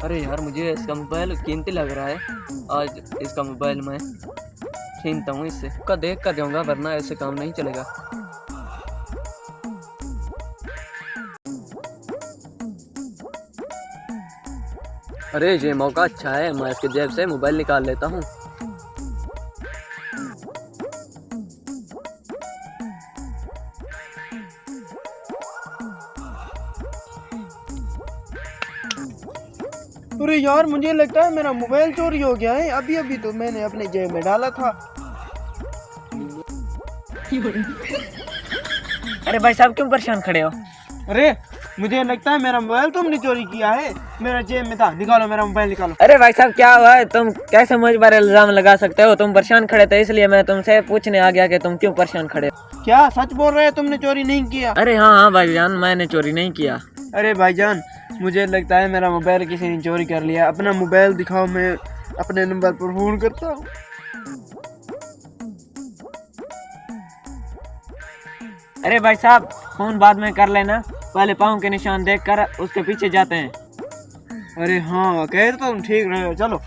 अरे यार, मुझे इसका मोबाइल कीमती लग रहा है। आज इसका मोबाइल मैं छीनता हूँ इससे। का देख कर जाऊंगा, वरना ऐसे काम नहीं चलेगा। अरे ये मौका अच्छा है, मैं इसके जेब से मोबाइल निकाल लेता हूँ। अरे यार, मुझे लगता है मेरा मोबाइल चोरी हो गया है। अभी अभी तो मैंने अपने जेब में डाला था। अरे भाई साहब, क्यों परेशान खड़े हो? अरे मुझे लगता है मेरा मोबाइल तुमने चोरी किया है। मेरा जेब में था, निकालो मेरा मोबाइल निकालो। अरे भाई साहब, क्या हुआ है? तुम कैसे मुझ पर इल्जाम लगा सकते हो? तुम परेशान खड़े थे, इसलिए मैं तुमसे पूछने आ गया कि तुम क्यों परेशान खड़े हो। क्या सच बोल रहे हो? तुमने चोरी नहीं किया? अरे हाँ हाँ भाईजान, मैंने चोरी नहीं किया। अरे भाईजान, मुझे लगता है मेरा मोबाइल किसी ने चोरी कर लिया। अपना मोबाइल दिखाओ, मैं अपने नंबर पर फोन करता हूँ। अरे भाई साहब, फोन बाद में कर लेना, पहले पाँव के निशान देखकर उसके पीछे जाते हैं। अरे हाँ, कह तो तुम ठीक रहे हो, चलो।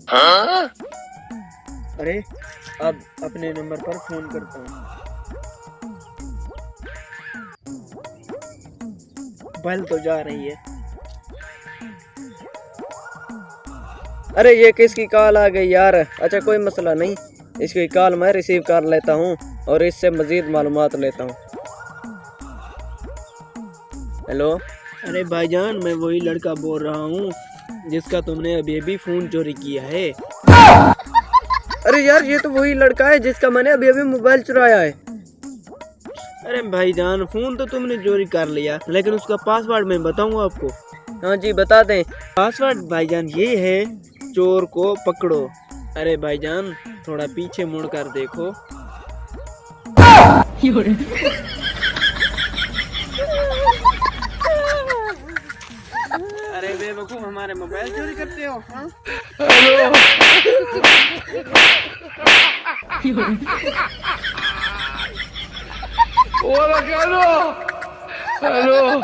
हाँ? अरे अब अपने नंबर पर फोन करता हूँ। बल तो जा रही है। अरे ये किसकी कॉल आ गई यार? अच्छा, कोई मसला नहीं, इसकी कॉल मैं रिसीव कर लेता हूँ और इससे मजीद मालूमात लेता हूँ। हेलो। अरे भाईजान, मैं वही लड़का बोल रहा हूँ जिसका तुमने अभी अभी फोन चोरी किया है। अरे यार, ये तो वही लड़का है जिसका मैंने अभी अभी मोबाइल चुराया है। अरे भाईजान, फोन तो तुमने चोरी कर लिया, लेकिन उसका पासवर्ड मैं बताऊंगा आपको। हाँ जी, बता दें। पासवर्ड भाईजान ये है, चोर को पकड़ो। अरे भाईजान, थोड़ा पीछे मुड़ कर देखो। अरे बेवकूफ, हमारे मोबाइल चोरी करते हो? हाँ? Hola, Carlos. Hello.